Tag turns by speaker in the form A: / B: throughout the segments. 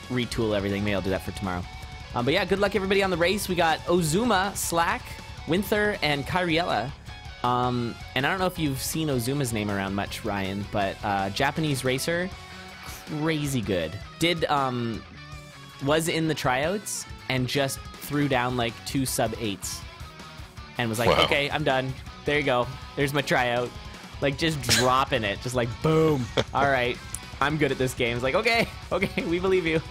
A: retool everything. Maybe I'll do that for tomorrow. But yeah, good luck everybody on the race. We got Ozuma, Slack, Winther, and Kyriella. And I don't know if you've seen Ozuma's name around much, Ryan, but Japanese racer, crazy good. Was in the tryouts and just threw down like 2 sub-8s. And was like,
B: wow.
A: Okay, I'm done. There you go. There's my tryout. Like, just dropping it. Just like, boom. All right. I'm good at this game. It's like, okay, we believe you.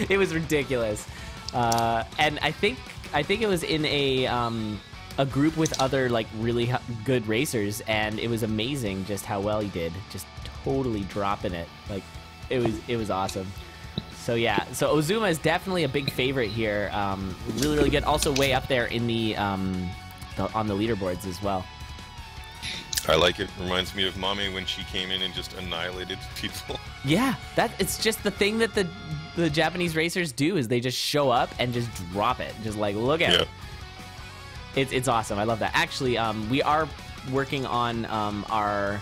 A: It was ridiculous. And I think it was in a group with other, like, really good racers, and it was amazing just how well he did. Just totally dropping it. Like, it was awesome. So yeah, so Ozuma is definitely a big favorite here. Really, really good. Also way up there in the on the leaderboards as well.
B: I like it. Reminds me of Mame when she came in and just annihilated people.
A: Yeah, it's just the thing that the Japanese racers do is they just show up and just drop it. Just like, look at it. It's awesome. I love that. Actually, we are working on our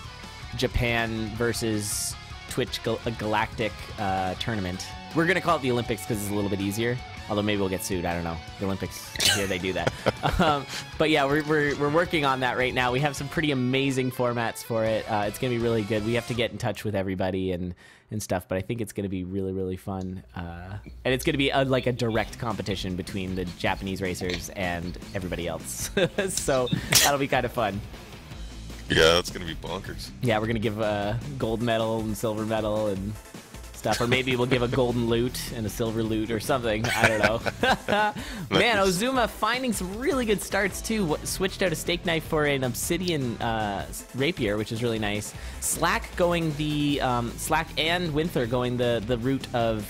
A: Japan versus Twitch Galactic tournament. We're going to call it the Olympics because it's a little bit easier. Although maybe we'll get sued. I don't know. The Olympics, here they do that. But yeah, we're working on that right now. We have some pretty amazing formats for it. It's going to be really good. We have to get in touch with everybody and stuff, but I think it's going to be really, really fun. And it's going to be like a direct competition between the Japanese racers and everybody else. So that'll be kind of fun.
B: Yeah, that's going to be bonkers.
A: Yeah, we're going to give a gold medal and silver medal and stuff, or maybe we'll give a golden loot and a silver loot or something. I don't know. Man, Ozuma finding some really good starts too. Switched out a steak knife for an obsidian rapier, which is really nice. Slack going the Slack and Winther going the route of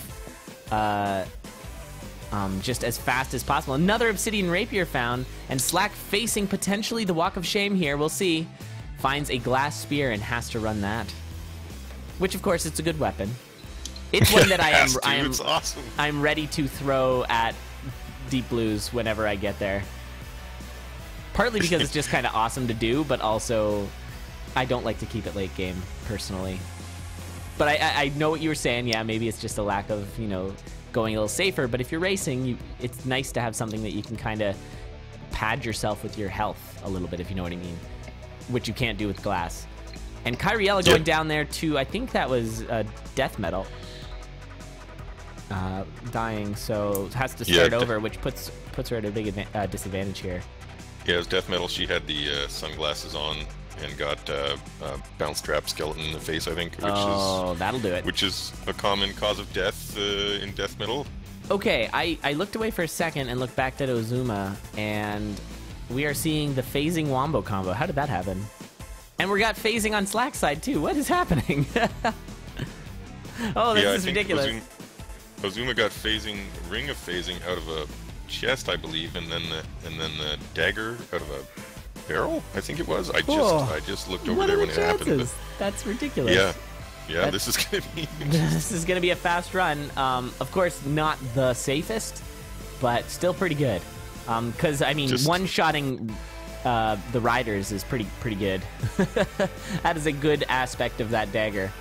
A: just as fast as possible. Another obsidian rapier found, and Slack facing potentially the walk of shame here. We'll see. Finds a glass spear and has to run that, which of course it's a good weapon. It's one that
B: it's awesome.
A: I'm ready to throw at Deep Blues whenever I get there. Partly because it's just kind of awesome to do, but also I don't like to keep it late game personally. But I know what you were saying. Yeah, maybe it's just a lack of, going a little safer. But if you're racing, it's nice to have something that you can kind of pad yourself with your health a little bit, if you know what I mean, which you can't do with glass. And Kyriella going down there to, I think that was death metal. Dying, so has to start over, which puts her at a big disadvantage here.
B: Yeah, it was death metal. She had the sunglasses on and got bounce trap skeleton in the face, I think. Which
A: that'll do it.
B: Which is a common cause of death in death metal. Okay,
A: I looked away for a second and looked back at Ozuma, and we are seeing the phasing wombo combo. How did that happen? And we got phasing on Slack's side too. What is happening? Oh, this is ridiculous.
B: Ozuma got ring of phasing out of a chest, I believe, and then the dagger out of a barrel, I think it was. I just looked over there when it happened. But
A: that's ridiculous.
B: Yeah, this is gonna be
A: this is gonna be a fast run. Of course, not the safest, but still pretty good. Because I mean, one-shotting the riders is pretty good. That is a good aspect of that dagger,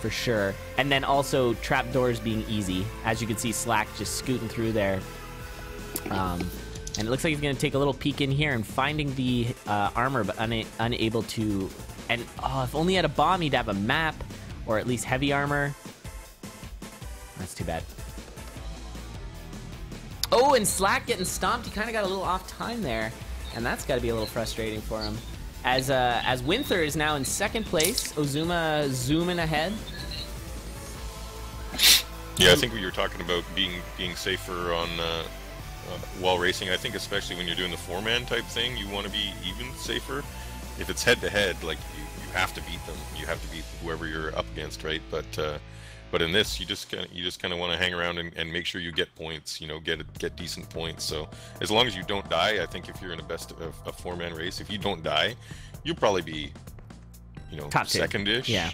A: for sure. And then also trapdoors being easy. As you can see, Slack just scooting through there. And it looks like he's going to take a little peek in here and finding the armor, but unable to... And, if only he had a bomb, he'd have a map, or at least heavy armor. That's too bad. Oh, and Slack getting stomped. He kind of got a little off time there. And that's got to be a little frustrating for him. As Winther is now in second place, Ozuma zooming ahead.
B: Yeah, I think we were talking about being safer on while racing. I think especially when you're doing the 4-man type thing, you want to be even safer. If it's head-to-head, like you have to beat them. You have to beat whoever you're up against, right? But in this, you just kind of want to hang around and make sure you get points. Get decent points. So as long as you don't die, I think if you're in a 4-man race, if you don't die, you'll probably be,
A: top
B: second-ish.
A: Yeah.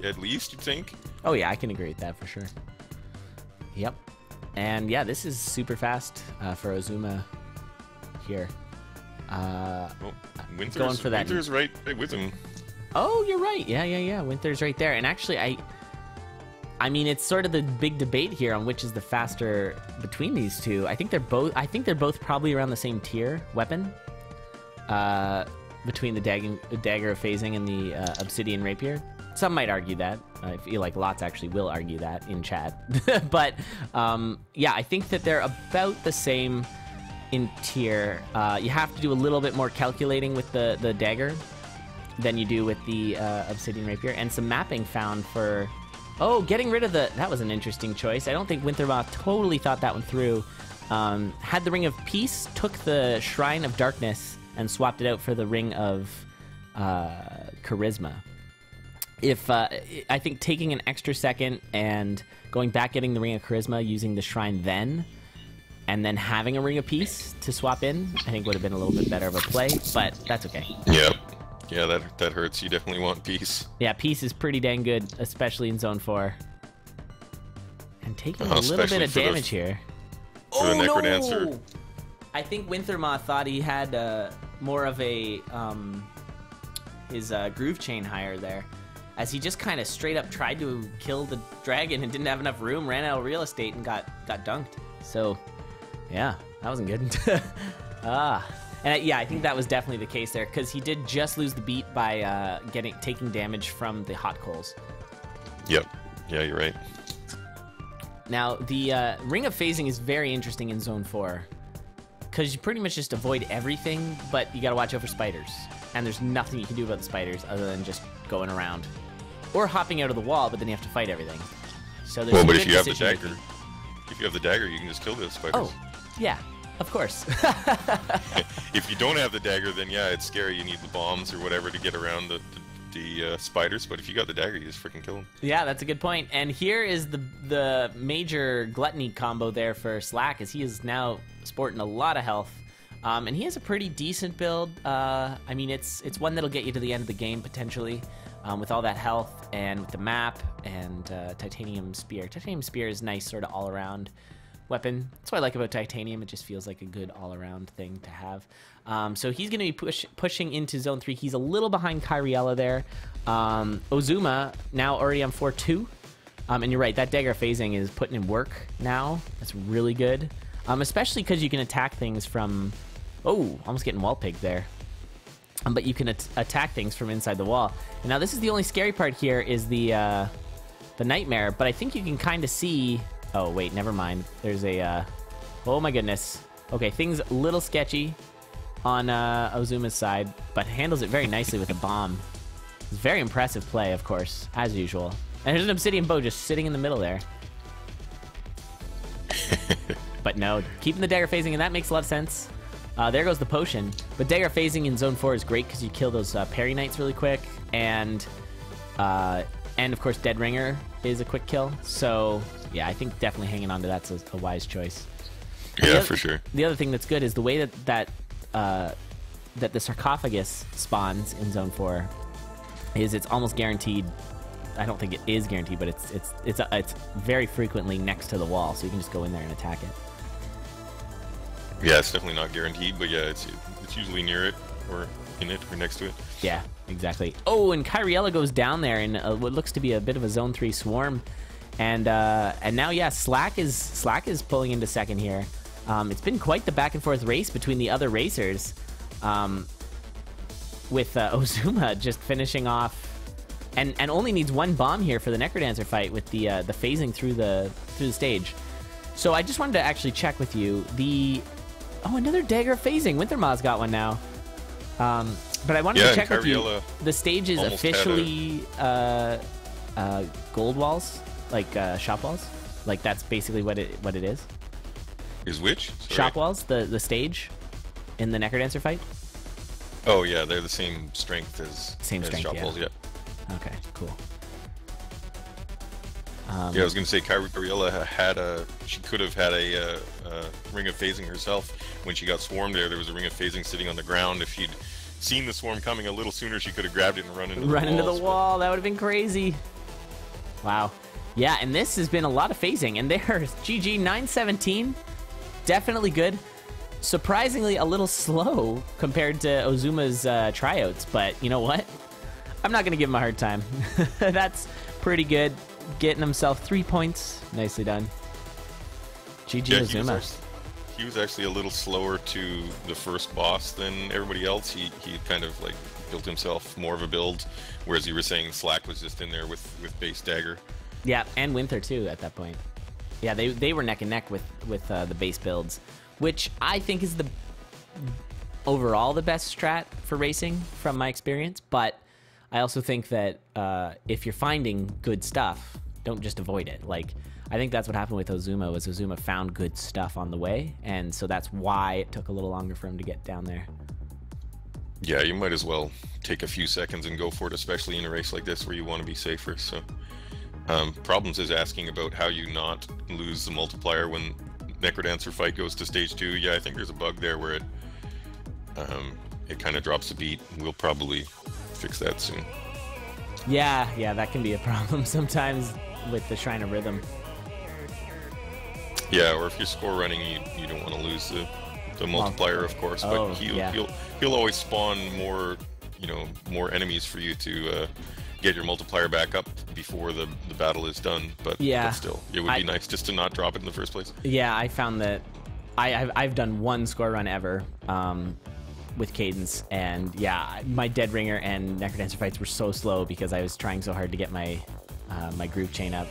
B: At least you'd think.
A: Oh yeah, I can agree with that for sure. Yep. And yeah, this is super fast for Ozuma here.
B: Winther's right with him.
A: Oh, you're right. Yeah. Winther's right there. And actually, I mean, it's sort of the big debate here on which is the faster between these two. I think they're both probably around the same tier weapon. Between the dagger of phasing and the obsidian rapier. Some might argue that. I feel like lots actually will argue that in chat. But yeah, I think that they're about the same in tier. You have to do a little bit more calculating with the dagger than you do with the obsidian rapier, and some mapping found for getting rid of that was an interesting choice. I don't think Winthermaw totally thought that one through. Had the Ring of Peace, took the Shrine of Darkness and swapped it out for the Ring of Charisma. I think taking an extra second and going back, getting the Ring of Charisma, using the Shrine then, and then having a Ring of Peace to swap in, I think would have been a little bit better of a play, but that's okay.
B: Yeah, that hurts. You definitely want Peace.
A: Yeah, Peace is pretty dang good, especially in Zone 4. And taking a little bit of damage here.
B: For the Necrodancer.
A: No! I think Winthermaw thought he had more of a his groove chain higher there, as he just kind of straight up tried to kill the dragon and didn't have enough room, ran out of real estate, and got dunked. So, yeah, that wasn't good. And yeah, I think that was definitely the case there, because he did just lose the beat by taking damage from the hot coals.
B: Yep. Yeah, you're right.
A: Now, the Ring of Phasing is very interesting in Zone 4, because you pretty much just avoid everything, but you gotta watch out for spiders. And there's nothing you can do about the spiders other than just going around. Or hopping out of the wall, but then you have to fight everything. So there's
B: well, but if you have the dagger, you can just kill the spiders.
A: Oh, yeah. Of course.
B: If you don't have the dagger, then yeah, it's scary. You need the bombs or whatever to get around the spiders. But if you got the dagger, you just freaking kill them.
A: Yeah, that's a good point. And here is the major gluttony combo there for Slack, as he is now sporting a lot of health. And he has a pretty decent build. I mean, it's one that'll get you to the end of the game, potentially, with all that health and with the map and Titanium Spear. Titanium Spear is nice sort of all-around weapon. That's what I like about Titanium. It just feels like a good all-around thing to have. So he's going to be pushing into Zone 3. He's a little behind Kyriella there. Ozuma now already on 4-2. And you're right, that dagger phasing is putting in work now. That's really good. Especially because you can attack things from... Oh, almost getting wall pigged there. But you can attack things from inside the wall. And now this is the only scary part here, is the nightmare. But I think you can kind of see... Oh, wait, never mind. There's a... Oh, my goodness. Okay, things a little sketchy on Ozuma's side, but handles it very nicely with a bomb. It's very impressive play, of course, as usual. And there's an obsidian bow just sitting in the middle there. But no, keeping the dagger phasing, and that makes a lot of sense. There goes the potion. But dagger phasing in Zone 4 is great because you kill those parry knights really quick, and of course Dead Ringer is a quick kill. So yeah, I think definitely hanging on to that's a wise choice.
B: Yeah, for sure.
A: The other thing that's good is the way that the sarcophagus spawns in Zone 4 is it's almost guaranteed. I don't think it is guaranteed, but it's very frequently next to the wall, so you can just go in there and attack it.
B: Yeah, it's definitely not guaranteed, but yeah, it's usually near it or in it or next to it.
A: Yeah, exactly. Oh, and Kyriella goes down there in what looks to be a bit of a Zone 3 swarm, and now yeah, Slack is pulling into second here. It's been quite the back and forth race between the other racers, with Ozuma just finishing off. And only needs one bomb here for the Necrodancer fight with the phasing through the stage. So I just wanted to actually check with you another dagger phasing. Winthermaw's got one now. But I wanted to check with you. The stage is officially gold walls, like shop walls. Like that's basically what it is.
B: Is which? Sorry.
A: Shop walls, the stage in the Necrodancer fight.
B: Oh yeah, they're the same strength as shop walls. Yeah.
A: Okay, cool.
B: Yeah, I was going to say Kyriella she could have had a ring of phasing herself when she got swarmed there. There was a ring of phasing sitting on the ground. If she'd seen the swarm coming a little sooner, she could have grabbed it and run into the
A: wall. That would have been crazy. Wow. Yeah, and this has been a lot of phasing. And there's GG 917. Definitely good. Surprisingly a little slow compared to Ozuma's tryouts. But you know what? I'm not going to give him a hard time. That's pretty good. getting himself 3 points. Nicely done. GG
B: Yeah,
A: Ozuma.
B: he was actually a little slower to the first boss than everybody else. He kind of like built himself more of a build, whereas you were saying Slack was just in there with base dagger.
A: Yeah, and Winther too at that point. Yeah, they were neck and neck with the base builds, which I think is the overall the best strat for racing from my experience. But I also think that if you're finding good stuff, don't just avoid it. Like, I think that's what happened with Ozuma, was Ozuma found good stuff on the way, and so that's why it took a little longer for him to get down there.
B: Yeah, you might as well take a few seconds and go for it, especially in a race like this where you want to be safer. So, Problems is asking about how you not lose the multiplier when Necrodancer fight goes to stage 2. Yeah, I think there's a bug there where it kind of drops the beat. We'll probably fix that soon.
A: Yeah, that can be a problem sometimes with the Shrine of Rhythm.
B: Yeah, or if you're score running, you don't want to lose the multiplier, of course. But he'll always spawn more, more enemies for you to get your multiplier back up before the battle is done. But still, it would be nice just to not drop it in the first place.
A: Yeah, I found that I've done one score run ever with Cadence, and yeah, my Dead Ringer and Necrodancer fights were so slow because I was trying so hard to get my my groove chain up.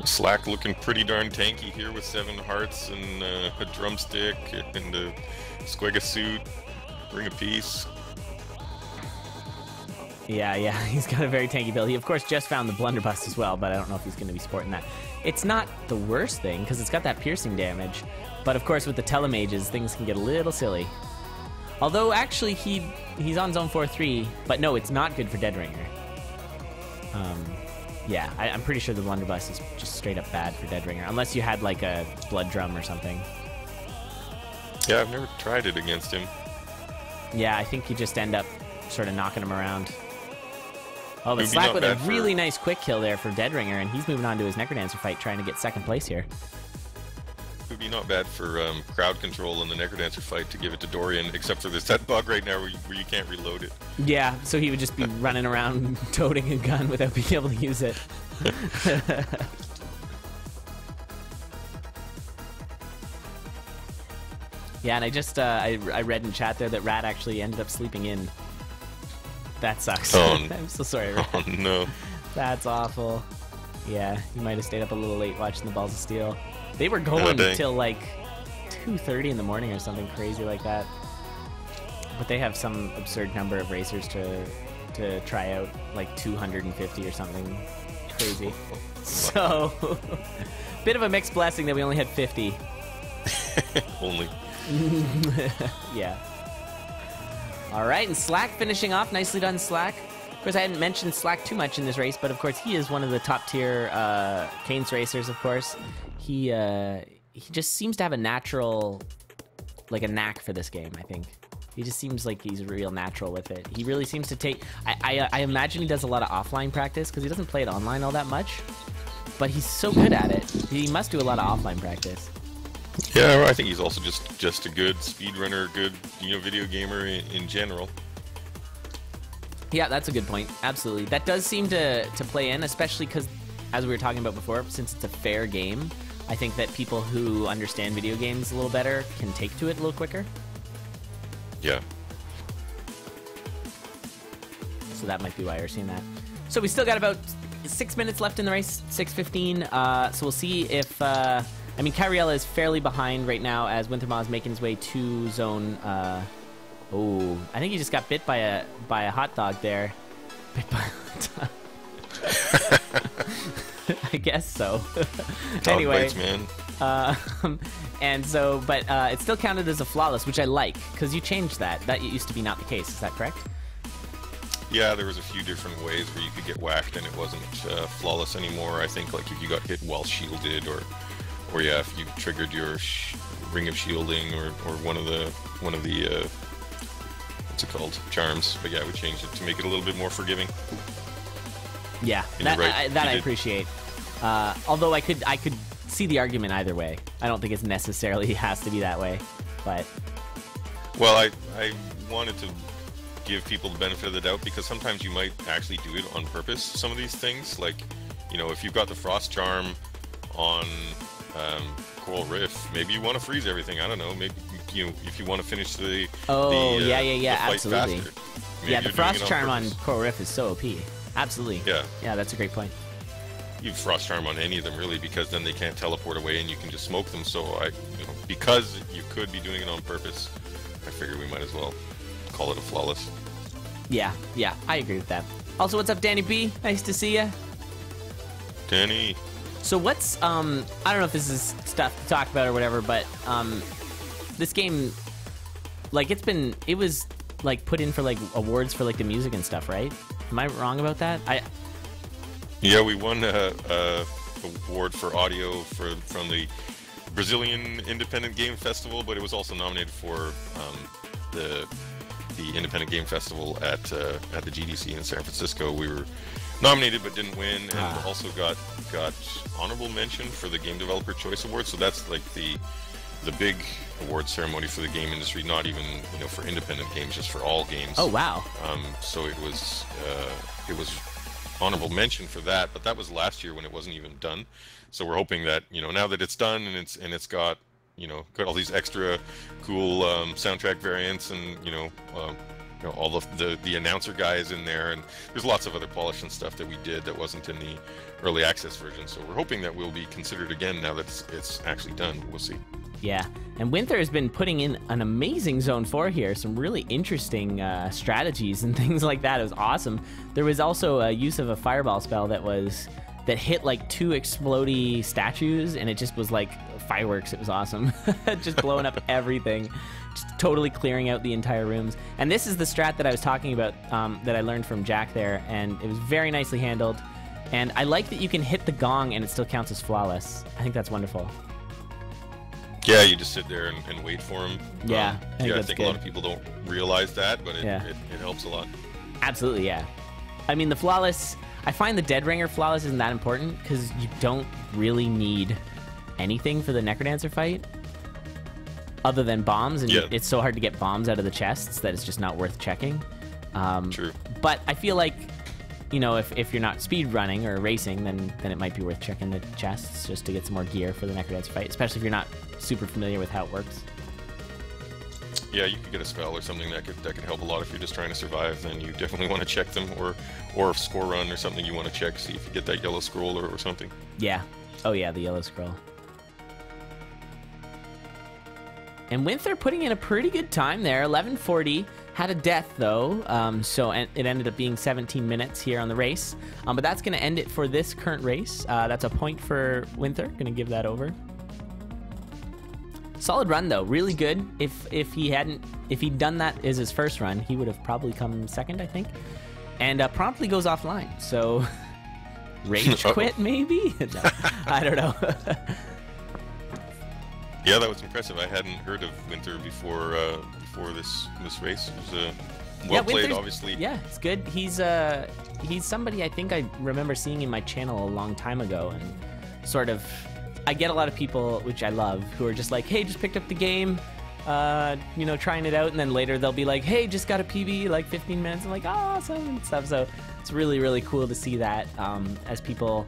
B: Slack looking pretty darn tanky here with 7 hearts and a drumstick and a Squega suit, Ring of Peace.
A: Yeah, he's got a very tanky build. He, of course, just found the Blunderbuss as well, but I don't know if he's going to be sporting that. It's not the worst thing, because it's got that piercing damage. But, of course, with the Telemages, things can get a little silly. Although, actually, he's on Zone 4-3, but no, it's not good for Dead Ringer. Yeah, I'm pretty sure the Blunderbuss is just straight up bad for Dead Ringer, unless you had, like, a Blood Drum or something.
B: Yeah, I've never tried it against him.
A: Yeah, I think you just end up sort of knocking him around. Oh, but Slack with a really nice quick kill there for Dead Ringer, and he's moving on to his Necrodancer fight, trying to get 2nd place here.
B: It would be not bad for crowd control in the Necrodancer fight to give it to Dorian, except for there's that bug right now where you can't reload it.
A: Yeah, so he would just be running around toting a gun without being able to use it. Yeah, and I just I read in chat there that Rat actually ended up sleeping in. That sucks.
B: Oh,
A: I'm so sorry, Rat.
B: Oh no.
A: That's awful. Yeah, you might have stayed up a little late watching the Balls of Steel. They were going till like 2:30 in the morning or something crazy like that. But they have some absurd number of racers to try out, like 250 or something crazy. So, bit of a mixed blessing that we only had 50.
B: Only.
A: Yeah. All right, and Slack finishing off. Nicely done, Slack. Of course, I hadn't mentioned Slack too much in this race, but of course, he is one of the top-tier Cadence racers, of course. He just seems to have a natural, like a knack for this game, I think. He just seems like he's real natural with it. He really seems to take... I imagine he does a lot of offline practice, because he doesn't play it online all that much. But he's so good at it. He must do a lot of offline practice.
B: Yeah, well, I think he's also just a good speedrunner, good video gamer in general.
A: Yeah, that's a good point. Absolutely. That does seem to play in, especially because, as we were talking about before, since it's a fair game, I think that people who understand video games a little better can take to it a little quicker.
B: Yeah.
A: So that might be why you're seeing that. So we still got about 6 minutes left in the race, 6:15. So we'll see if... I mean, Kyriella is fairly behind right now as Winthermaw is making his way to zone... Oh, I think he just got bit by a hot dog there. Bit by a hot dog. I guess so. Anyway,
B: bites, man.
A: And so, but it still counted as a flawless, which I like, because you changed that. That used to be not the case. Is that correct?
B: Yeah, there was a few different ways where you could get whacked and it wasn't flawless anymore. I think like if you got hit while shielded, or yeah, if you triggered your ring of shielding, or one of the what's it called, charms. But yeah, we changed it to make it a little bit more forgiving.
A: Yeah, that I appreciate. Although I could see the argument either way. I don't think it necessarily has to be that way, but...
B: Well, I wanted to give people the benefit of the doubt, because sometimes you might actually do it on purpose. Some of these things, like, you know, if you've got the Frost Charm on Coral Rift, maybe you want to freeze everything. I don't know. Maybe, you know, if you want to finish the
A: yeah,
B: fight
A: absolutely.
B: faster,
A: Yeah, the Frost Charm on Coral Rift is so OP. Absolutely. Yeah, that's a great point.
B: You Frost Charm on any of them, really, because then they can't teleport away and you can just smoke them. So because you could be doing it on purpose, I figure we might as well call it a flawless.
A: Yeah, I agree with that. Also, what's up, Danny B? Nice to see you.
B: Danny.
A: So what's I don't know if this is stuff to talk about or whatever, but this game, like, it was like put in for like awards for like the music and stuff, right? Am I wrong about that?
B: Yeah, we won a award for audio from the Brazilian Independent Game Festival, but it was also nominated for the Independent Game Festival at the GDC in San Francisco. We were nominated but didn't win, and also got honorable mention for the Game Developer Choice Award. So that's like the big award ceremony for the game industry, not even, you know, for independent games, just for all games.
A: Oh wow!
B: So it was honorable mention for that, but that was last year when it wasn't even done. So we're hoping that, you know, now that it's done and it's got, you know, got all these extra cool soundtrack variants, and you know, all of the announcer guy is in there, and there's lots of other polish and stuff that we did that wasn't in the early access version. So we're hoping that we'll be considered again now that it's actually done. We'll see.
A: Yeah, and Winther has been putting in an amazing Zone 4 here. Some really interesting strategies and things like that. It was awesome. There was also a use of a fireball spell that hit like 2 explodey statues, and it just was like fireworks. It was awesome. Just blowing up everything. Just totally clearing out the entire rooms. And this is the strat that I was talking about that I learned from Jack there, and it was very nicely handled. And I like that you can hit the gong and it still counts as flawless. I think that's wonderful.
B: Yeah, you just sit there and wait for him.
A: Yeah,
B: I think a lot of people don't realize that, but it helps a lot.
A: Absolutely, yeah. I mean, the flawless, I find the Dead Ringer flawless isn't that important because you don't really need anything for the Necrodancer fight other than bombs, and it's so hard to get bombs out of the chests that it's just not worth checking.
B: True.
A: But I feel like, you know, if you're not speed running or racing, then it might be worth checking the chests just to get some more gear for the Necrodancer fight, especially if you're not super familiar with how it works.
B: Yeah, you could get a spell or something that could help a lot if you're just trying to survive. Then you definitely want to check them, or if score run or something you want to check, see if you get that yellow scroll or something. Yeah.
A: Oh yeah, the yellow scroll. And Winther putting in a pretty good time there. 11:40. Had a death though, so it ended up being 17 minutes here on the race. But that's going to end it for this current race. That's a point for Winther. Going to give that over. Solid run though, really good. If he'd done that as his first run, he would have probably come second, I think. And promptly goes offline. So rage quit maybe? No, I don't know.
B: Yeah, that was impressive. I hadn't heard of Winther before this race. It was well played, obviously.
A: Yeah, it's good. He's somebody I think I remember seeing in my channel a long time ago, and sort of, I get a lot of people, which I love, who are just like, hey, just picked up the game, you know, trying it out, and then later they'll be like, hey, just got a PB, like 15 minutes. I'm like, oh, awesome, and stuff. So it's really, really cool to see that as people.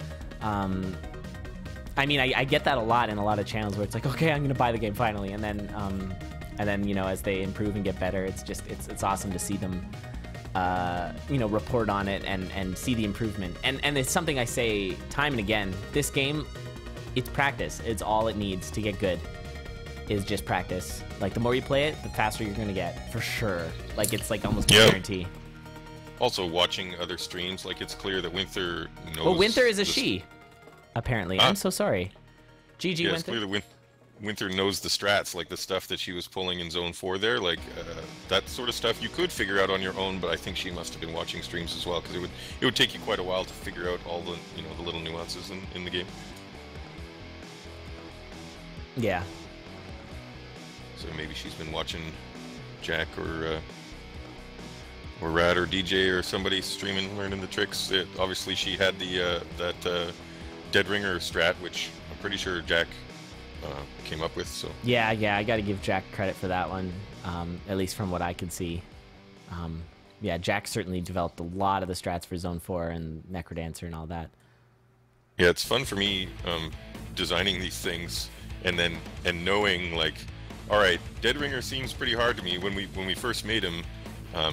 A: I mean, I get that a lot in a lot of channels where it's like, okay, I'm gonna buy the game finally, and then you know, as they improve and get better, it's just it's awesome to see them, you know, report on it and see the improvement. And it's something I say time and again. This game, it's practice. It's all it needs to get good. Is just practice. Like the more you play it, the faster you're gonna get, for sure. Like it's like almost a guarantee.
B: Also, watching other streams, like it's clear that Winther knows.
A: Well, Winther is a she. Apparently, I'm so sorry. GG,
B: yeah,
A: Winther.
B: It's clear that Winther knows the strats, like the stuff that she was pulling in Zone 4 there, like that sort of stuff you could figure out on your own, but I think she must have been watching streams as well, because it would take you quite a while to figure out all the, you know, the little nuances in the game.
A: Yeah.
B: So maybe she's been watching Jack or Rad or DJ or somebody streaming, learning the tricks. Obviously, she had the that Dead Ringer strat, which I'm pretty sure Jack came up with. So
A: yeah, I got to give Jack credit for that one, at least from what I could see. Yeah, Jack certainly developed a lot of the strats for Zone 4 and Necrodancer and all that.
B: Yeah, it's fun for me designing these things and knowing like, all right, Deadringer seems pretty hard to me. When we first made him,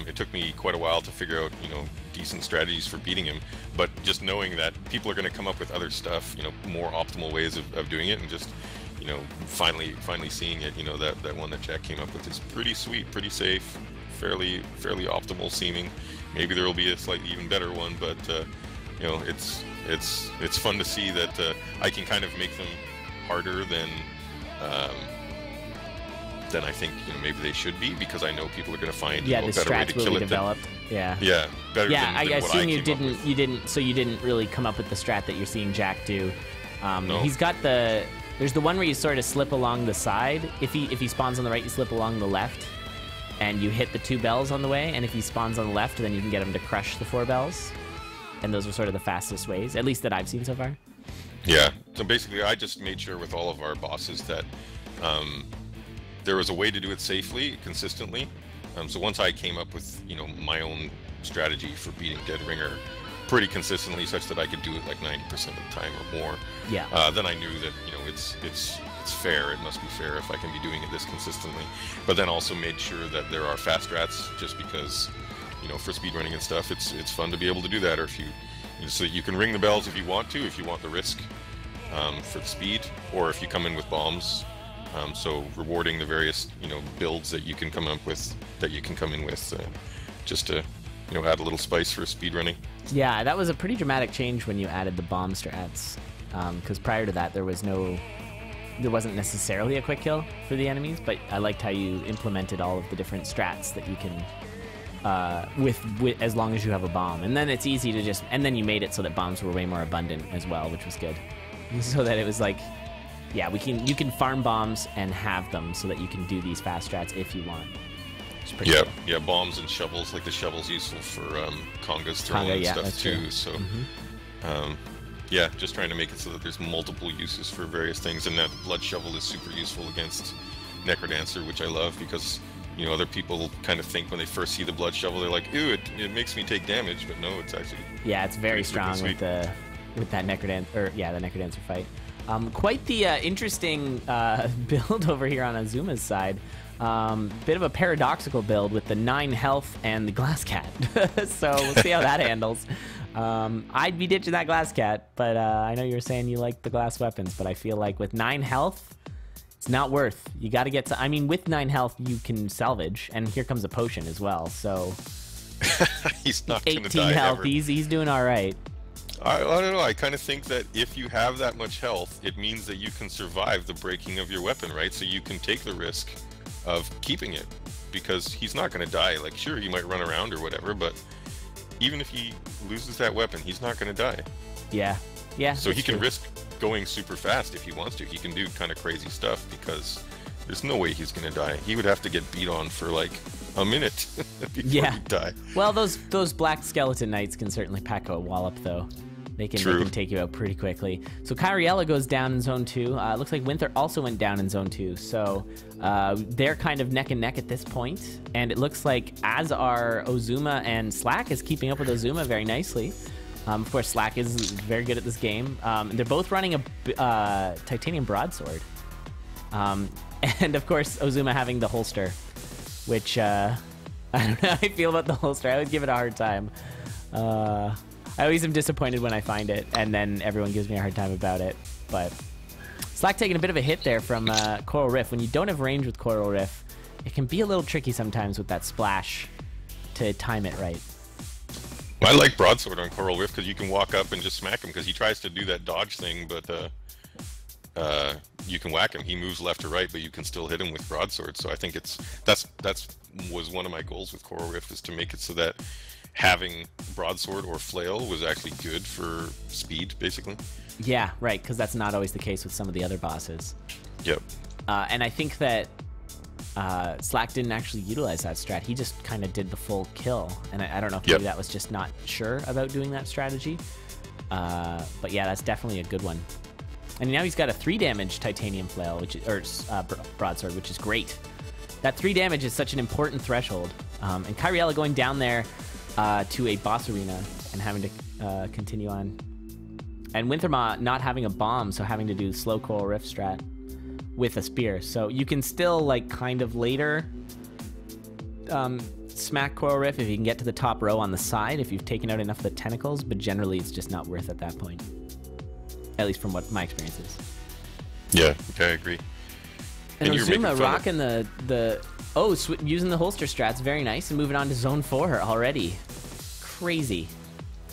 B: it took me quite a while to figure out, you know, decent strategies for beating him. But just knowing that people are going to come up with other stuff, you know, more optimal ways of doing it, and just, you know, finally seeing it, you know, that one that Jack came up with is pretty sweet, pretty safe, fairly optimal seeming. Maybe there will be a slightly even better one, but you know, it's fun to see that I can kind of make them harder than I think, you know, maybe they should be, because I know people are going to find
A: the
B: a better way to kill it.
A: Developed.
B: Better
A: I
B: than
A: assume
B: what
A: you didn't really come up with the strat that you're seeing Jack do.
B: No.
A: He's got there's the one where you sort of slip along the side. If he spawns on the right, you slip along the left, and you hit the 2 bells on the way. And if he spawns on the left, then you can get him to crush the 4 bells. And those are sort of the fastest ways, at least that I've seen so far.
B: Yeah. So basically, I just made sure with all of our bosses that there was a way to do it safely, consistently. So once I came up with, you know, my own strategy for beating Deadringer pretty consistently, such that I could do it like 90% of the time or more, then I knew that, you know, it's fair. It must be fair if I can be doing it this consistently. But then also made sure that there are fast strats, just because, you know, for speedrunning and stuff, it's fun to be able to do that. Or if so you can ring the bells if you want to, if you want the risk for the speed, or if you come in with bombs. So rewarding the various, you know, builds that you can come in with, just to, you know, add a little spice for speedrunning.
A: Yeah, that was a pretty dramatic change when you added the bomb strats, because prior to that there wasn't necessarily a quick kill for the enemies, but I liked how you implemented all of the different strats that you can with as long as you have a bomb. And then it's easy to and then you made it so that bombs were way more abundant as well, which was good. So that it was like, yeah, you can farm bombs and have them so that you can do these fast strats if you want.
B: Yeah, cool. Yeah, bombs and shovels. Like the shovel's useful for congas throwing and stuff too. True. So, yeah, just trying to make it so that there's multiple uses for various things, and that blood shovel is super useful against Necrodancer, which I love, because, you know, other people kind of think when they first see the blood shovel, they're like, "Ooh, it makes me take damage," but no, it's actually
A: it's very strong with that Necrodancer, the Necrodancer fight. Quite the interesting build over here on Ozuma's side. Bit of a paradoxical build with the 9 health and the glass cat. So we'll see how that handles. I'd be ditching that glass cat, but I know you were saying you like the glass weapons, but I feel like with 9 health, it's not worth. You got to get to, I mean, with 9 health, you can salvage, and here comes a potion as well, so.
B: He's not going to die
A: 18 health,
B: ever.
A: He's doing all right.
B: I don't know. I kind of think that if you have that much health, it means that you can survive the breaking of your weapon, right? So you can take the risk of keeping it, because he's not going to die. Like, sure, he might run around or whatever, but even if he loses that weapon, he's not going to die.
A: Yeah.
B: So he can risk going super fast if he wants to. He can do kind of crazy stuff, because there's no way he's going to die. He would have to get beat on for like a minute before he'd die. Well,
A: those black skeleton knights can certainly pack a wallop, though. They can take you out pretty quickly. So Kyriella goes down in Zone 2. Looks like Winther also went down in Zone 2. So they're kind of neck and neck at this point. And it looks like as are Ozuma, and Slack is keeping up with Ozuma very nicely. Of course, Slack is very good at this game. They're both running a titanium broadsword. And of course, Ozuma having the holster, which I don't know how I feel about the holster. I always give it a hard time. I always am disappointed when I find it, and then everyone gives me a hard time about it. But Slack taking a bit of a hit there from Coral Rift. When you don't have range with Coral Rift, it can be a little tricky sometimes with that splash to time it right.
B: I like Broadsword on Coral Rift because you can walk up and just smack him, because he tries to do that dodge thing, but you can whack him. He moves left to right, but you can still hit him with Broadsword. So I think that's was one of my goals with Coral Rift, is to make it so that having Broadsword or Flail was actually good for speed, basically.
A: Yeah, right, because that's not always the case with some of the other bosses.
B: Yep.
A: And I think that Slack didn't actually utilize that strat. He just kind of did the full kill. And I don't know if maybe that was just not sure about doing that strategy. But yeah, that's definitely a good one. And now he's got a 3 damage Titanium Flail, Broadsword, which is great. That 3 damage is such an important threshold. And Kyriella going down there to a boss arena and having to continue on. And Winthermaw not having a bomb, so having to do slow coral rift strat with a spear. So you can still, like, kind of later smack coral rift if you can get to the top row on the side if you've taken out enough of the tentacles, but generally it's just not worth at that point. At least from what my experience is.
B: Yeah, I agree.
A: And Ozuma rocking using the holster strats, very nice, and moving on to zone 4 already. Crazy.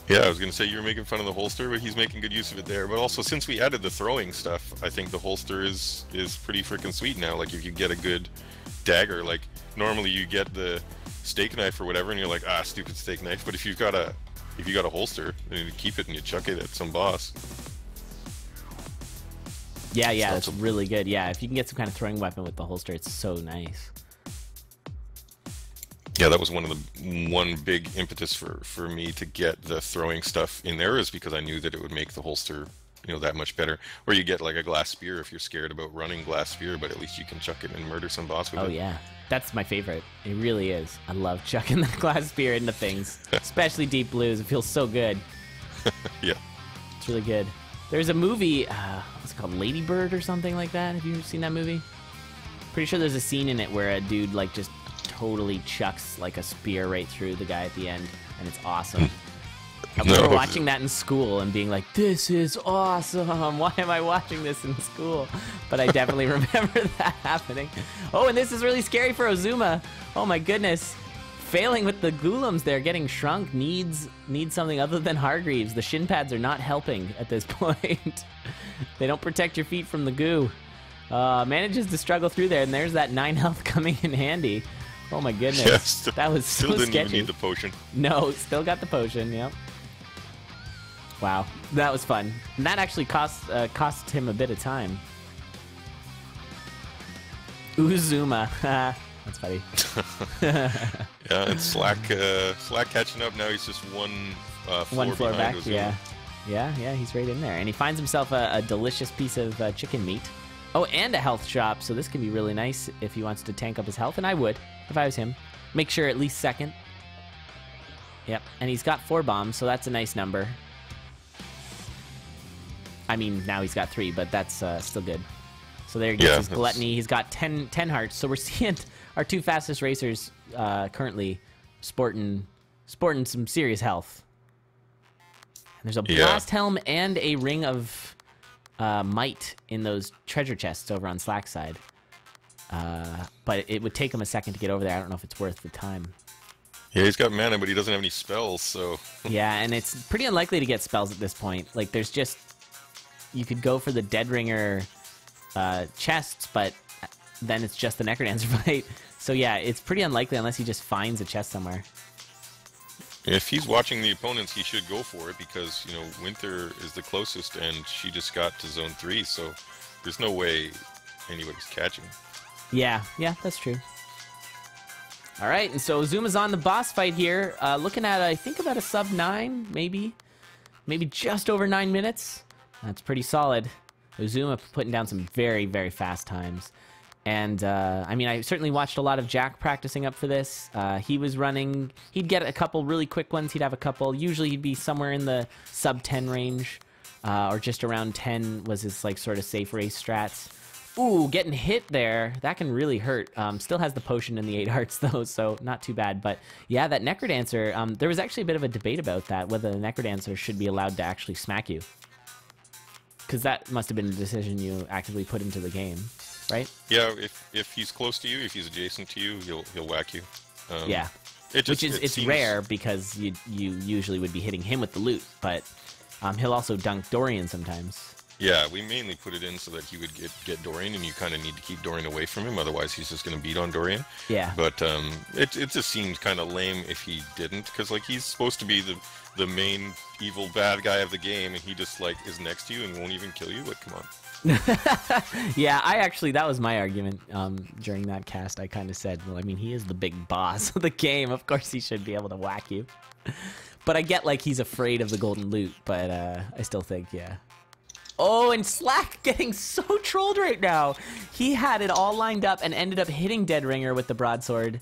B: Yeah, I was going to say you were making fun of the holster, but he's making good use of it there. But also, since we added the throwing stuff, I think the holster is pretty freaking sweet now. Like, if you get a good dagger, like, normally you get the steak knife or whatever, and you're like, ah, stupid steak knife. But if you've got a holster, then you keep it and you chuck it at some boss.
A: Yeah, that's really good. Yeah, if you can get some kind of throwing weapon with the holster, it's so nice.
B: Yeah, that was one big impetus for me to get the throwing stuff in there, is because I knew that it would make the holster, that much better. Or you get like a glass spear if you're scared about running glass spear, but at least you can chuck it and murder some boss with it.
A: Oh yeah, that's my favorite. It really is. I love chucking the glass spear into things, especially deep blues. It feels so good.
B: Yeah,
A: it's really good. There's a movie, what's it called, Lady Bird or something like that? Have you seen that movie? Pretty sure there's a scene in it where a dude like just totally chucks like a spear right through the guy at the end, and it's awesome. I remember watching that in school and being like, this is awesome. Why am I watching this in school? But I definitely remember that happening. Oh, and this is really scary for Ozuma. Oh my goodness. Failing with the Golems there, getting shrunk, needs something other than Hargreaves. The shin pads are not helping at this point. They don't protect your feet from the goo. Manages to struggle through there, and there's that 9 health coming in handy. Oh my goodness.
B: Yes,
A: that was so
B: still didn't
A: sketchy.
B: Even need the potion.
A: No, still got the potion, yep. Wow, that was fun. And that actually cost him a bit of time. Ozuma. That's funny.
B: Yeah, and Slack catching up now. He's just one floor
A: back.
B: Ozuma.
A: Yeah, he's right in there, and he finds himself a delicious piece of chicken meat. Oh, and a health shop, so this can be really nice if he wants to tank up his health, and I would if I was him. Make sure at least second. Yep, and he's got 4 bombs, so that's a nice number. I mean, now he's got 3, but that's still good. So there he gets his gluttony. He's got 10 hearts. So we're seeing our 2 fastest racers currently sporting some serious health. And there's a blast helm and a ring of might in those treasure chests over on Slack's side. But it would take him a second to get over there. I don't know if it's worth the time.
B: Yeah, he's got mana, but he doesn't have any spells, so...
A: Yeah, and it's pretty unlikely to get spells at this point. Like, there's just... You could go for the Dead Ringer chests, but then it's just the Necrodancer fight. So yeah, it's pretty unlikely unless he just finds a chest somewhere.
B: If he's watching the opponents, he should go for it because, Winther is the closest and she just got to zone 3, so there's no way anybody's catching.
A: Yeah, that's true. All right, and so Ozuma's on the boss fight here, looking at, I think, about a sub 9, maybe just over 9 minutes. That's pretty solid. Ozuma putting down some very, very fast times. And, I mean, I certainly watched a lot of Jack practicing up for this. He was running... He'd get a couple really quick ones. He'd have a couple. Usually he'd be somewhere in the sub 10 range. Or just around 10 was his, like, sort of safe race strats. Ooh, getting hit there. That can really hurt. Still has the potion and the 8 hearts, though, so not too bad. But, yeah, that Necrodancer... there was actually a bit of a debate about that, whether the Necrodancer should be allowed to actually smack you. Because that must have been a decision you actively put into the game, right?
B: Yeah, if he's close to you, if he's adjacent to you, he'll whack you.
A: Yeah, it's rare because you usually would be hitting him with the loot, but he'll also dunk Dorian sometimes.
B: Yeah, we mainly put it in so that he would get Dorian, and you kind of need to keep Dorian away from him, otherwise he's just going to beat on Dorian.
A: Yeah.
B: But it just seemed kind of lame if he didn't, because like he's supposed to be the main evil bad guy of the game, and he just like is next to you and won't even kill you. Like, come on.
A: Yeah, that was my argument during that cast. I kind of said, well, I mean, he is the big boss of the game. Of course he should be able to whack you. But I get like he's afraid of the golden loot, but I still think, yeah. Oh, and Slack getting so trolled right now. He had it all lined up and ended up hitting Dead Ringer with the broadsword.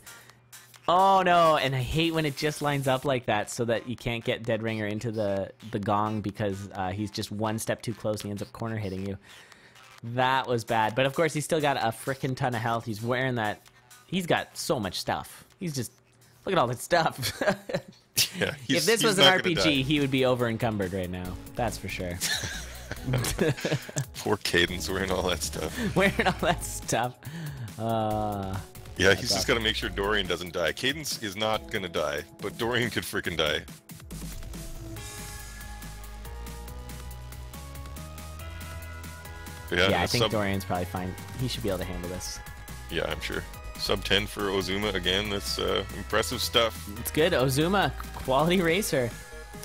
A: Oh no, and I hate when it just lines up like that so that you can't get Dead Ringer into the gong because he's just one step too close and he ends up corner hitting you. That was bad. But of course, he's still got a frickin' ton of health. He's wearing that. He's got so much stuff. He's just, look at all that stuff.
B: Yeah,
A: if this was an RPG, he would be over encumbered right now. That's for sure.
B: Poor Cadence wearing all that stuff.
A: Wearing all that stuff.
B: Yeah, he's just got to make sure Dorian doesn't die. Cadence is not going to die, but Dorian could freaking die.
A: Yeah, I think Dorian's probably fine. He should be able to handle this.
B: Yeah, I'm sure. Sub 10 for Ozuma again. That's impressive stuff.
A: It's good. Ozuma, quality racer.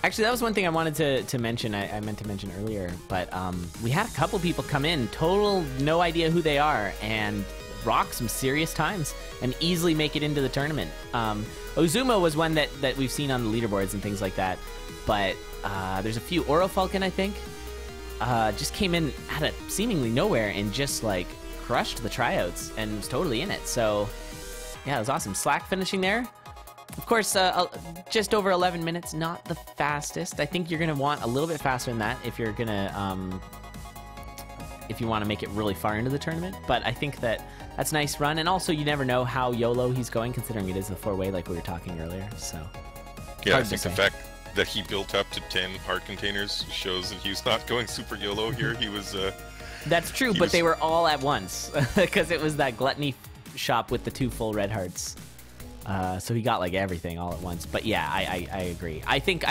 A: Actually, that was one thing I wanted to mention. I meant to mention earlier, but we had a couple people come in, total no idea who they are, and rock some serious times and easily make it into the tournament. Ozuma was one that we've seen on the leaderboards and things like that, but there's a few. Orofalcon, I think, just came in out of seemingly nowhere and just like crushed the tryouts and was totally in it. So yeah, it was awesome. Slack finishing there. Of course, just over 11 minutes, not the fastest. I think you're going to want a little bit faster than that if you're going to, if you want to make it really far into the tournament. But I think that's a nice run. And also, you never know how YOLO he's going, considering it is a 4-way like we were talking earlier. So
B: yeah, I think the fact that he built up to 10 heart containers shows that he's not going super YOLO here. He was...
A: That's true, but they were all at once because it was that gluttony shop with the 2 full red hearts. So he got like everything all at once. But yeah, I agree. I think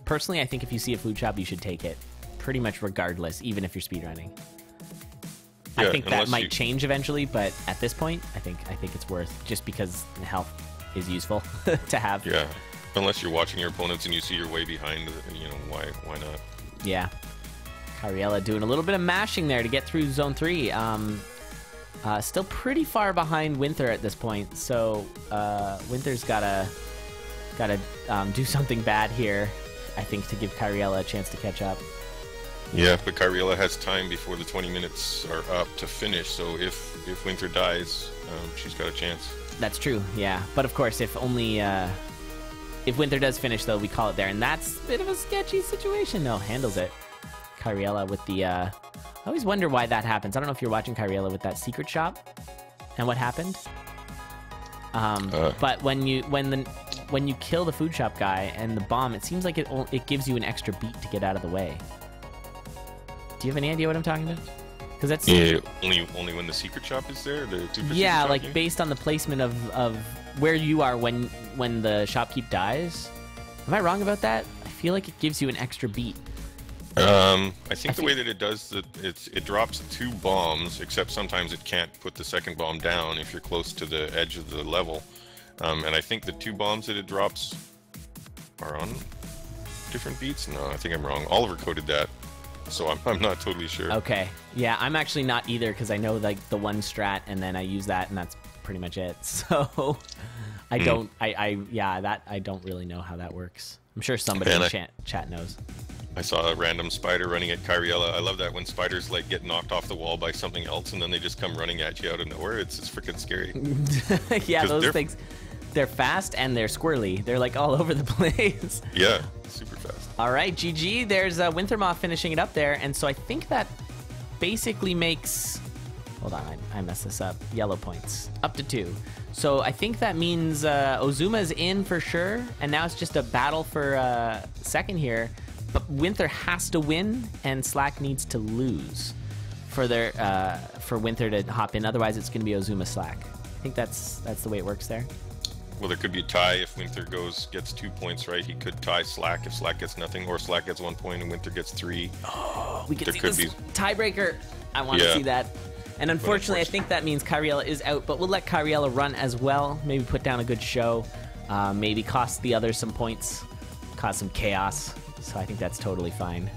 A: personally, I think if you see a food shop, you should take it pretty much regardless, even if you're speedrunning. Yeah, I think that might change eventually, but at this point, I think it's worth, just because health is useful to have.
B: Yeah, unless you're watching your opponents and you see you're way behind, you know, why not?
A: Yeah. Kyriella doing a little bit of mashing there to get through Zone 3. Still pretty far behind Winther at this point, so Winther's gotta do something bad here, I think, to give Kyriella a chance to catch up.
B: Yeah, but Kyriella has time before the 20 minutes are up to finish, so if Winther dies, she's got a chance. That's
A: true, yeah. But of course, if Winther does finish, though, we call it there, and that's a bit of a sketchy situation. No, handles it. Kyriella with the... I always wonder why that happens. I don't know if you're watching Kyriella with that secret shop and what happened. But when you kill the food shop guy and the bomb, it seems like it gives you an extra beat to get out of the way. Do you have any idea what I'm talking about? Because that's
B: only when the secret shop is there.
A: Yeah, like based on the placement of where you are when the shopkeep dies. Am I wrong about that? I feel like it gives you an extra beat.
B: I think the way that it does it drops 2 bombs, except sometimes it can't put the second bomb down if you're close to the edge of the level. And I think the 2 bombs that it drops are on different beats. No, I think I'm wrong. Oliver coded that, so I'm not totally sure.
A: Okay, yeah, I'm actually not either, because I know like the one strat and then I use that and that's pretty much it. So I don't really know how that works. I'm sure somebody in chat knows.
B: I saw a random spider running at Kyriella. I love that when spiders like get knocked off the wall by something else and then they just come running at you out of nowhere. It's freaking scary.
A: Yeah, those things, they're fast and they're squirrely. They're like all over the place.
B: Yeah, super fast.
A: All right, GG. There's Winthermaw finishing it up there. And so I think that basically makes... Hold on, I messed this up. Yellow points. Up to 2. So I think that means Ozuma's in for sure. And now it's just a battle for second here. But Winther has to win, and Slack needs to lose for Winther to hop in. Otherwise, it's going to be Ozuma Slack. I think that's the way it works there.
B: Well, there could be a tie if Winther gets 2 points, right? He could tie Slack if Slack gets nothing, or Slack gets 1 point and Winther gets 3.
A: Oh, we could see this tiebreaker. I want to see that. And unfortunately, I think that means Kyriella is out, but we'll let Kyriella run as well. Maybe put down a good show. Maybe cost the others some points. Cause some chaos. So I think that's totally fine.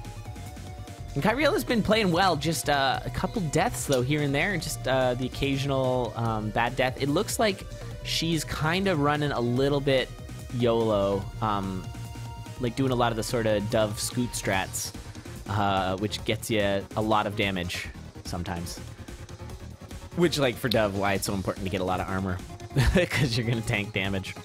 A: And Kyriella's been playing well, just a couple deaths, though, here and there, and just the occasional bad death. It looks like she's kind of running a little bit YOLO, like doing a lot of the sort of Dove scoot strats, which gets you a lot of damage sometimes. Which, like, for Dove, why it's so important to get a lot of armor. Because you're gonna tank damage.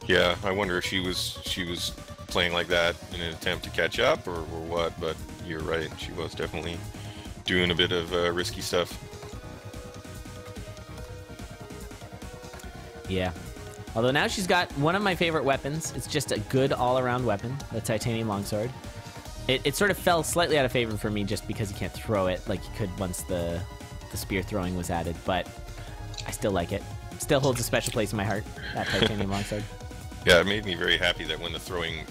B: Yeah, I wonder if she was playing like that in an attempt to catch up or what, but you're right, she was definitely doing a bit of risky stuff.
A: Yeah. Although now she's got one of my favorite weapons. It's just a good all-around weapon, the titanium longsword. It sort of fell slightly out of favor for me just because you can't throw it like you could once the spear throwing was added, but I still like it. Still holds a special place in my heart, that titanium longsword.
B: Yeah, it made me very happy that when the throwing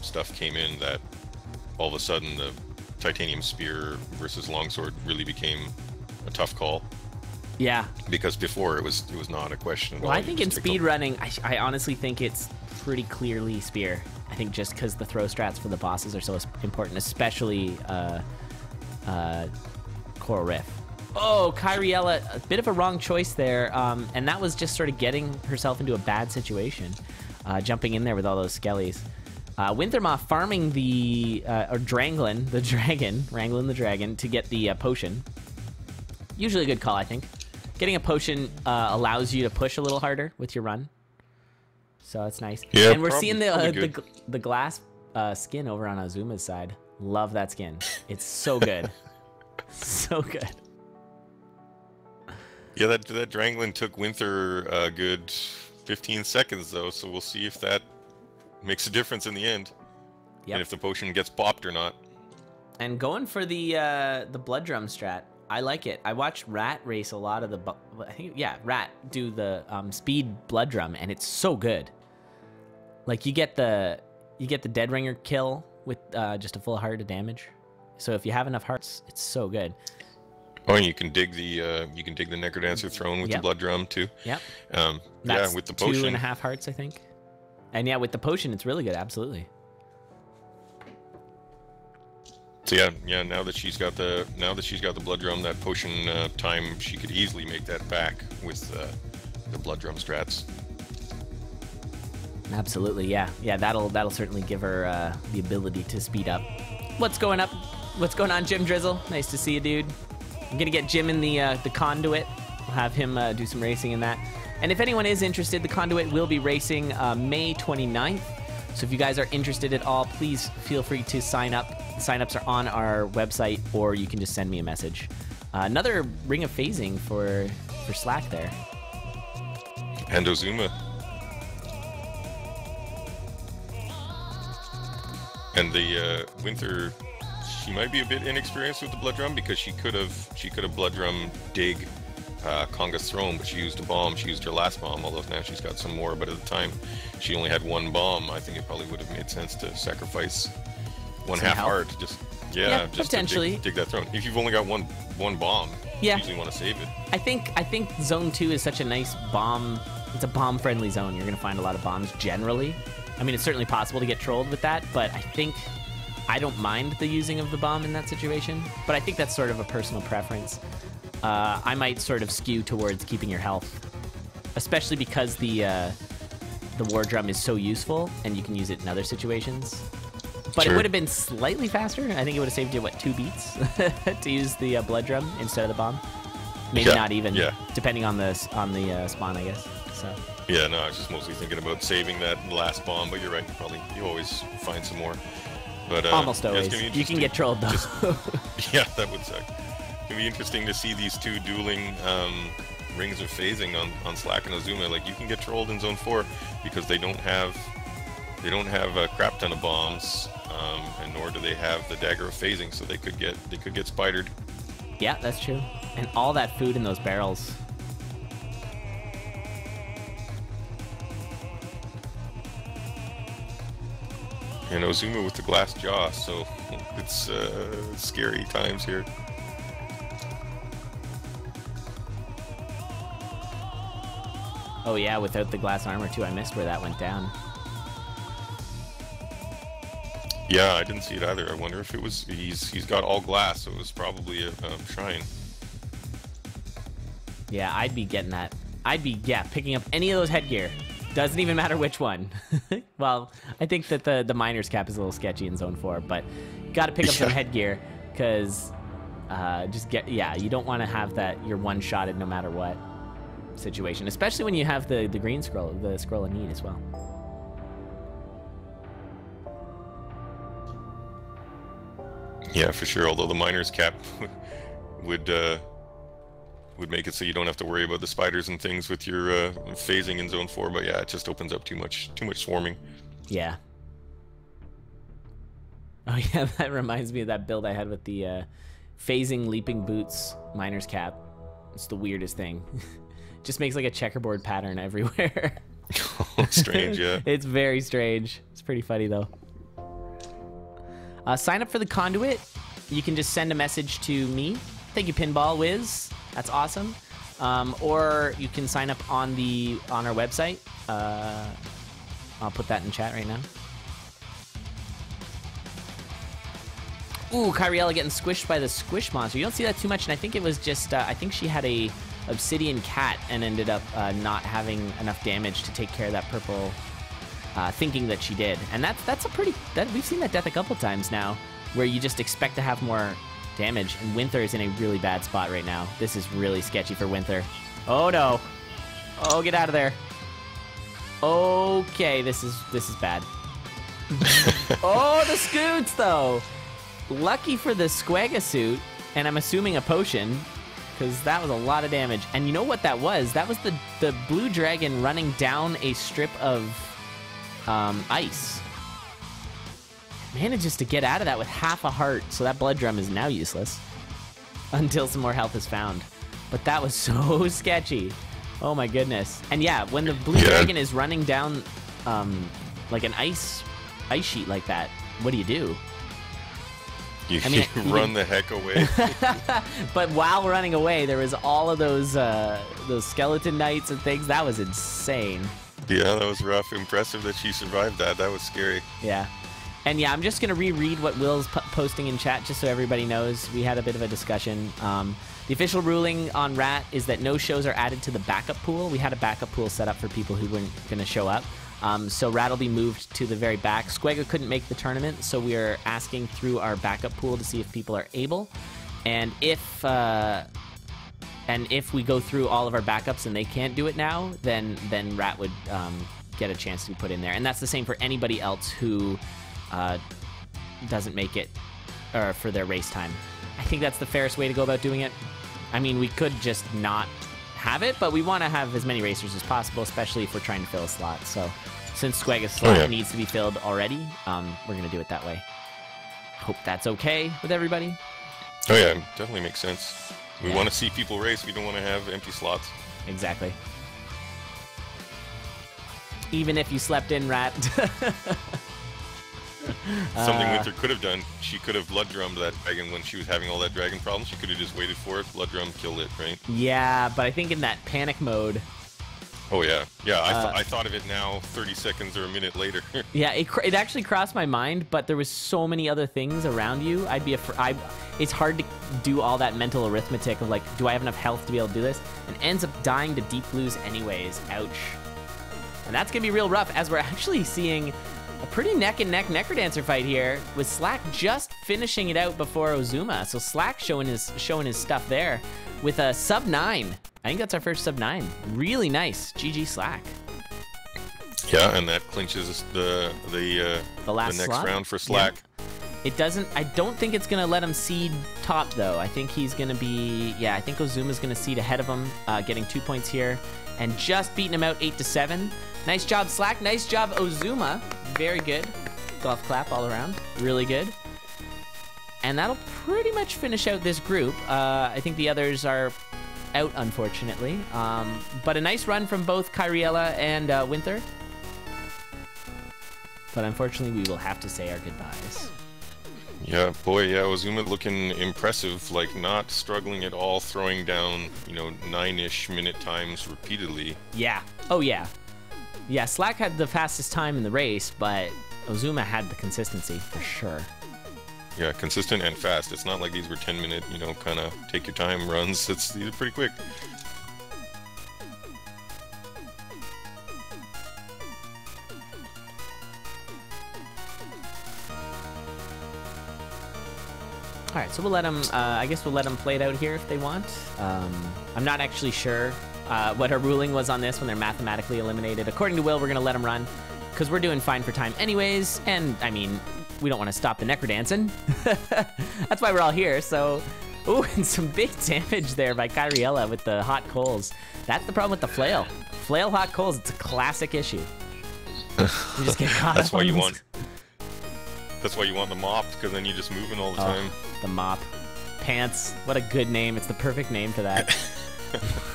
B: stuff came in, that all of a sudden the titanium spear versus longsword really became a tough call.
A: Yeah.
B: Because before it was not a question at all.
A: Well, I think in speed running, I honestly think it's pretty clearly spear. I think just because the throw strats for the bosses are so important, especially Coral Rift. Oh, Kyriella, a bit of a wrong choice there, and that was just sort of getting herself into a bad situation, jumping in there with all those skellies. Winthermaw farming or Wrangling the dragon to get the potion. Usually a good call, I think. Getting a potion allows you to push a little harder with your run. So that's nice.
B: Yeah,
A: and we're seeing the glass skin over on Ozuma's side. Love that skin. It's so good. So good.
B: Yeah, that Wrangling took Winther a good 15 seconds, though, so we'll see if that makes a difference in the end. Yep. And if the potion gets popped or not.
A: And going for the blood drum strat. I like it. I watched Rat race a lot of Rat do the speed blood drum, and it's so good. Like you get the Dead Ringer kill with just a full heart of damage. So if you have enough hearts, it's so good.
B: Oh, and you can dig the Necrodancer throne with the blood drum too.
A: Yep.
B: Yeah, with the potion.
A: 2.5 hearts, I think. And yeah, with the potion, it's really good. Absolutely.
B: So yeah. Now that she's got the blood drum, that potion time, she could easily make that back with the blood drum strats.
A: Absolutely, yeah. That'll certainly give her the ability to speed up. What's going on, Jim Drizzle? Nice to see you, dude. I'm gonna get Jim in the conduit. We'll have him do some racing in that. And if anyone is interested, the conduit will be racing May 29th. So if you guys are interested at all, please feel free to sign up. The sign-ups are on our website, or you can just send me a message. Another Ring of Phasing for Slack there.
B: And Ozuma. And the Winther, she might be a bit inexperienced with the blood drum because she could have blood drum dig Conga's throne, but she used a bomb. She used her last bomb, although now she's got some more. But at the time, she only had one bomb. I think it probably would have made sense to sacrifice one half heart. Just
A: potentially
B: to dig that throne. If you've only got one bomb, you usually want to save it.
A: I think Zone 2 is such a nice bomb. It's a bomb-friendly zone. You're going to find a lot of bombs generally. I mean, it's certainly possible to get trolled with that, but I don't mind the using of the bomb in that situation. But I think that's sort of a personal preference. I might sort of skew towards keeping your health, especially because the war drum is so useful and you can use it in other situations. But It would have been slightly faster. I think it would have saved you 2 beats to use the blood drum instead of the bomb. Maybe not even, depending on the spawn, I guess. So.
B: Yeah, no, I was just mostly thinking about saving that last bomb, but you're right. You always find some more. But
A: almost always. You can get trolled though.
B: Yeah, that would suck. It'd be interesting to see these two dueling rings of phasing on Slack and Ozuma. Like you can get trolled in Zone 4 because they don't have a crap ton of bombs, and nor do they have the dagger of phasing, so they could get spidered.
A: Yeah, that's true. And all that food in those barrels.
B: And Ozuma with the glass jaw, so it's scary times here.
A: Oh yeah, without the glass armor too. I missed where that went down.
B: Yeah, I didn't see it either. I wonder if it was he's got all glass, so it was probably a shrine.
A: Yeah, I'd be getting that. I'd be picking up any of those headgear. Doesn't even matter which one. Well, I think that the miner's cap is a little sketchy in Zone 4, but got to pick up some headgear because you don't want to have that you're one-shotted no matter what. situation, especially when you have the green scroll, the scroll of need as well.
B: Yeah, for sure. Although the miner's cap would make it so you don't have to worry about the spiders and things with your phasing in zone 4. But yeah, it just opens up too much swarming.
A: Yeah. Oh yeah, that reminds me of that build I had with the phasing leaping boots miner's cap. It's the weirdest thing. Just makes like a checkerboard pattern everywhere.
B: Strange, yeah.
A: It's very strange. It's pretty funny though. Sign up for the conduit. You can just send a message to me. Thank you, Pinball Wiz. That's awesome. Or you can sign up on our website. I'll put that in chat right now. Ooh, Kyriella getting squished by the squish monster. You don't see that too much, and I think it was just, I think she had a obsidian cat and ended up not having enough damage to take care of that purple, thinking that she did. And that's a pretty, we've seen that death a couple times now, where you just expect to have more damage, and Winther is in a really bad spot right now. This is really sketchy for Winther. Oh no. Oh, get out of there. Okay, this is bad. Oh, the scoots though. Lucky for the Squagga suit, and I'm assuming a potion, because that was a lot of damage. And you know what that was? That was the blue dragon running down a strip of ice. Manages to get out of that with half a heart, so that blood drum is now useless until some more health is found. But that was so sketchy. Oh my goodness. And yeah, when the blue dragon is running down like an ice sheet like that, what do?
B: You run the heck away.
A: But while running away, there was all of those skeleton knights and things. That was insane.
B: Yeah, that was rough. Impressive that she survived that. That was scary.
A: Yeah. And yeah, I'm just going to reread what Will's posting in chat just so everybody knows. We had a bit of a discussion. The official ruling on Rat is that no shows are added to the backup pool. We had a backup pool set up for people who weren't going to show up. So Rat will be moved to the very back. Squagga couldn't make the tournament, so we are asking through our backup pool to see if people are able. And if we go through all of our backups and they can't do it now, then Rat would get a chance to be put in there. And that's the same for anybody else who doesn't make it for their race time. I think that's the fairest way to go about doing it. I mean, we could just not have it, but we want to have as many racers as possible, especially if we're trying to fill a slot. So since Squagga's slot needs to be filled already, we're going to do it that way. Hope that's okay with everybody.
B: Oh yeah, definitely makes sense. We want to see people race. We don't want to have empty slots.
A: Exactly. Even if you slept in, Rat.
B: Something Winther could have done, she could have blood drummed that dragon when she was having all that dragon problem. She could have just waited for it, blood drum, killed it, right?
A: Yeah, but I think in that panic mode.
B: Oh yeah, yeah. I thought of it now, 30 seconds or a minute later.
A: Yeah, it actually crossed my mind, but there was so many other things around you. I'd be it's hard to do all that mental arithmetic of like, do I have enough health to be able to do this? And ends up dying to deep blues anyways. Ouch. And that's gonna be real rough, as we're actually seeing a pretty neck-and-neck Necrodancer fight here, with Slack just finishing it out before Ozuma. So Slack showing his stuff there with a sub 9. I think that's our first sub 9. Really nice. GG Slack.
B: Yeah, and that clinches the next round for Slack.
A: Yeah. It doesn't. I don't think it's gonna let him seed top though. I think he's gonna be. Yeah, I think Ozuma's gonna seed ahead of him, getting 2 points here, and just beating him out 8-7. Nice job, Slack. Nice job, Ozuma. Very good. Golf clap all around. Really good. And that'll pretty much finish out this group. I think the others are out, unfortunately. But a nice run from both Kyriella and Winther. But unfortunately, we will have to say our goodbyes.
B: Yeah, boy, yeah, Ozuma looking impressive, like not struggling at all, throwing down, 9-ish minute times repeatedly.
A: Yeah. Oh, yeah. Yeah, Slack had the fastest time in the race, but Ozuma had the consistency for sure.
B: Yeah, consistent and fast. It's not like these were 10-minute, kind of take your time runs. These are pretty quick. All right, so we'll let them. I guess we'll let them play it out here if they want. I'm not actually sure
A: what her ruling was on this when they're mathematically eliminated. According to Will, we're going to let them run because we're doing fine for time anyways. And, I mean, we don't want to stop the necrodancing. That's why we're all here, so... Ooh, and some big damage there by Kyriella with the hot coals. That's the problem with the flail. Flail hot coals, it's a classic issue. You just get caught
B: That's
A: up
B: why
A: on
B: you
A: this.
B: want... That's why you want the mop, because then you're just moving all the time.
A: The mop. Pants. What a good name. It's the perfect name for that.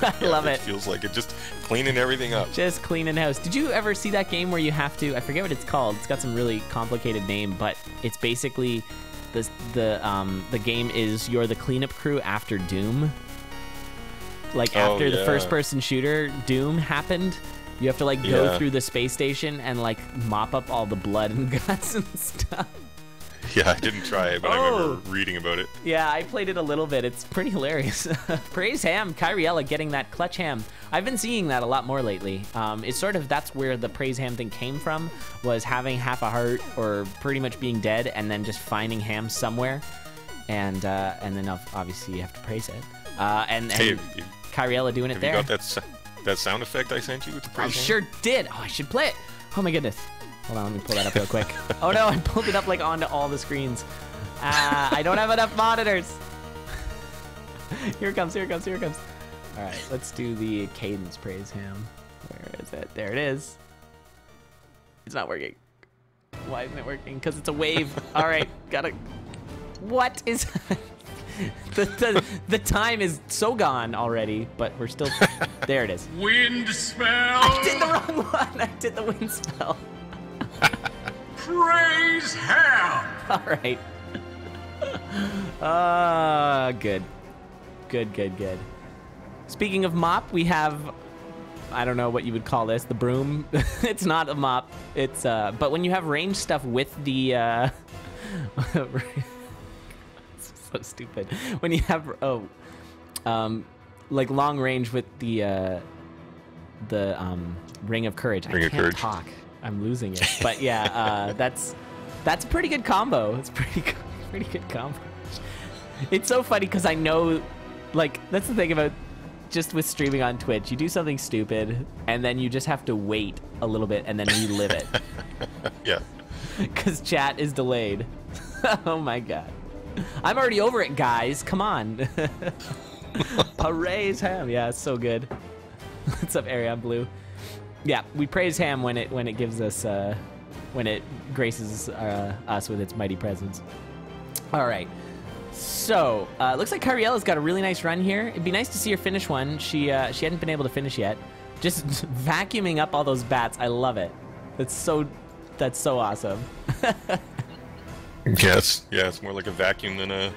A: I love it.
B: Feels like it. Just cleaning everything up.
A: Just cleaning house. Did you ever see that game where you have to... I forget what it's called. It's got some really complicated name, but it's basically... The game is you're the cleanup crew after Doom. Like after the first person shooter Doom happened, you have to like go through the space station and like mop up all the blood and guts and stuff.
B: Yeah, I didn't try it, but I remember reading about it.
A: Yeah, I played it a little bit. It's pretty hilarious. Praise Ham, Kyriella getting that clutch ham. I've been seeing that a lot more lately. It's sort of, that's where the Praise Ham thing came from, was having half a heart or pretty much being dead and then just finding ham somewhere. And then obviously you have to praise it. And
B: hey,
A: Kyriella doing it there.
B: You got that sound effect I sent you with the praise
A: I
B: ham?
A: sure did. Oh, I should play it. Oh my goodness. Hold on, let me pull that up real quick. Oh no, I pulled it up like onto all the screens. I don't have enough monitors. Here it comes, here it comes, here it comes. All right, let's do the cadence praise ham. Where is it? There it is. It's not working. Why isn't it working? Because it's a wave. All right, gotta... What is... the time is so gone already, but we're still... There it is.
C: Wind spell!
A: I did the wrong one. I did the wind spell.
C: Praise Ham!
A: All right. Good. Good. Speaking of mop, we have, I don't know what you would call this, the broom. It's not a mop. It's, but when you have range stuff with the, it's so stupid. When you have, like long range with the Ring of Courage.
B: Ring
A: I
B: of
A: can't
B: Courage.
A: talk. I'm losing it. But yeah, that's a pretty good combo. It's pretty good combo. It's so funny because I know, like, that's the thing about just with streaming on Twitch. You do something stupid and then you just have to wait a little bit and then relive it.
B: Yeah.
A: Because chat is delayed. Oh my god. I'm already over it, guys. Come on. Praise Ham. Yeah, it's so good. What's up, Ariane Blue? Yeah, we praise Ham when it gives us when it graces us with its mighty presence. All right, so looks like Kyriella's got a really nice run here. It'd be nice to see her finish one. She hadn't been able to finish yet. Just vacuuming up all those bats. I love it. That's so awesome.
B: Yes, yeah, it's more like a vacuum than a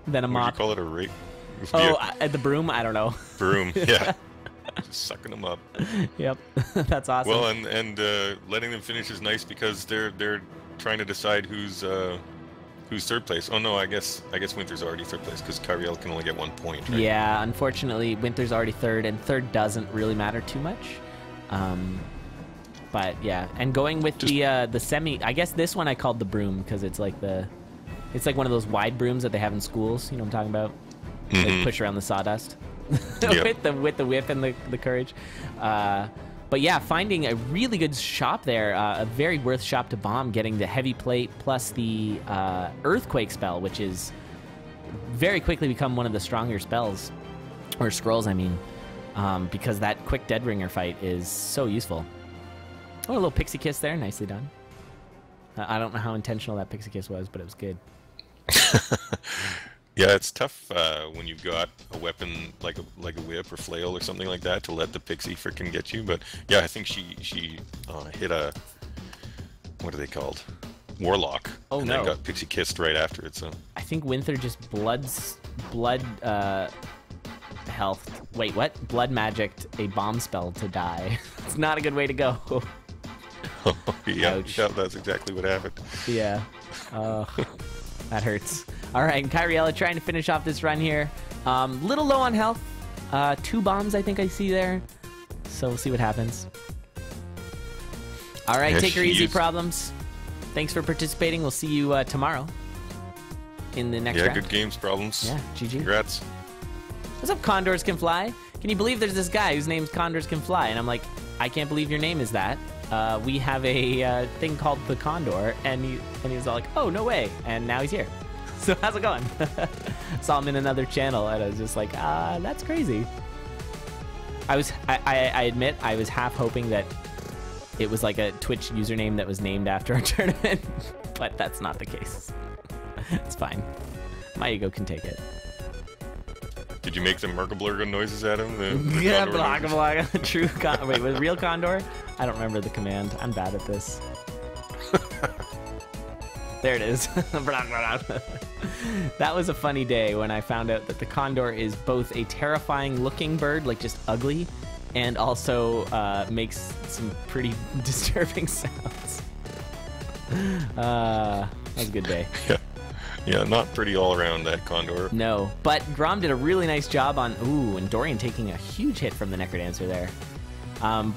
A: than a mop.
B: What do you call it, a rake?
A: Oh, at the broom? I don't know.
B: Broom, yeah. Just sucking them up.
A: Yep, that's awesome.
B: Well, and letting them finish is nice because they're trying to decide who's third place. Oh no, I guess Winther's already third place because Kyriella can only get 1 point. Right?
A: Yeah, unfortunately, Winther's already third, and third doesn't really matter too much. But yeah, and going with the semi, I guess this one I called the broom because it's like one of those wide brooms that they have in schools. You know what I'm talking about? They push around the sawdust.
B: Yep.
A: with the whip and the courage. But yeah, finding a really good shop there, a very worth shop to bomb, getting the heavy plate plus the earthquake spell, which is very quickly become one of the stronger spells, or scrolls, I mean, because that quick Dead Ringer fight is so useful. Oh, a little pixie kiss there, nicely done. I don't know how intentional that pixie kiss was, but it was good.
B: Yeah, it's tough when you've got a weapon like a whip or flail or something like that to let the pixie frickin' get you. But yeah, I think she hit a, what are they called? Warlock.
A: Oh,
B: and
A: no.
B: then got pixie kissed right after it. So
A: I think Winther just blood health. Wait, what? Blood magicked a bomb spell to die. It's not a good way to go.
B: yeah,
A: Ouch.
B: yeah, that's exactly what happened.
A: Yeah. That hurts. All right, Kyriella trying to finish off this run here. Little low on health. 2 bombs I think I see there. So we'll see what happens. All right,
B: Yeah,
A: take her easy,
B: is.
A: Problems. Thanks for participating. We'll see you tomorrow in the next
B: Yeah,
A: round.
B: good games, Problems.
A: Yeah, GG.
B: Congrats.
A: What's up, Condors Can Fly? can you believe there's this guy whose name's Condors Can Fly? And I'm like, I can't believe your name is that. We have a thing called the Condor, and he was all like, oh, no way. And now he's here. So how's it going? Saw him in another channel, and I was just like, that's crazy. I admit, I was half hoping that it was like a Twitch username that was named after a tournament, but that's not the case. It's fine. My ego can take it.
B: Did you make some Merkablurga noises at him?
A: Yeah, blocka blocka. True wait, was real Condor? I don't remember the command. I'm bad at this. There it is. That was a funny day when I found out that the Condor is both a terrifying looking bird, like just ugly, and also makes some pretty disturbing sounds. That was a good day.
B: Yeah, not pretty all around, that Condor.
A: No, but Grom did a really nice job on... Ooh, and Dorian taking a huge hit from the Necrodancer there.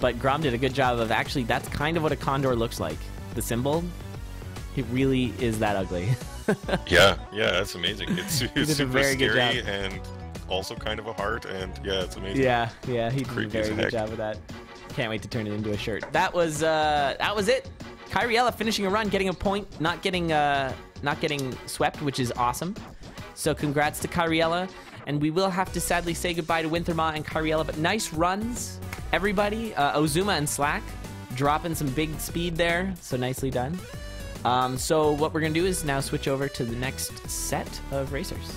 A: But Grom did a good job of actually... That's kind of what a Condor looks like. The symbol, it really is that ugly.
B: Yeah, that's amazing. It's super
A: very good
B: scary
A: job.
B: and also kind of a heart, and yeah, it's amazing.
A: Yeah, he did a
B: Creepy as
A: very good
B: heck.
A: job of that. Can't wait to turn it into a shirt. That was it. Kyriella finishing a run, getting a point, not getting swept, which is awesome. So congrats to Kyriella, and we will have to sadly say goodbye to Winthermaw and Kyriella, but nice runs, everybody. Ozuma and Slack dropping some big speed there, so nicely done. So what we're gonna do is now switch over to the next set of racers.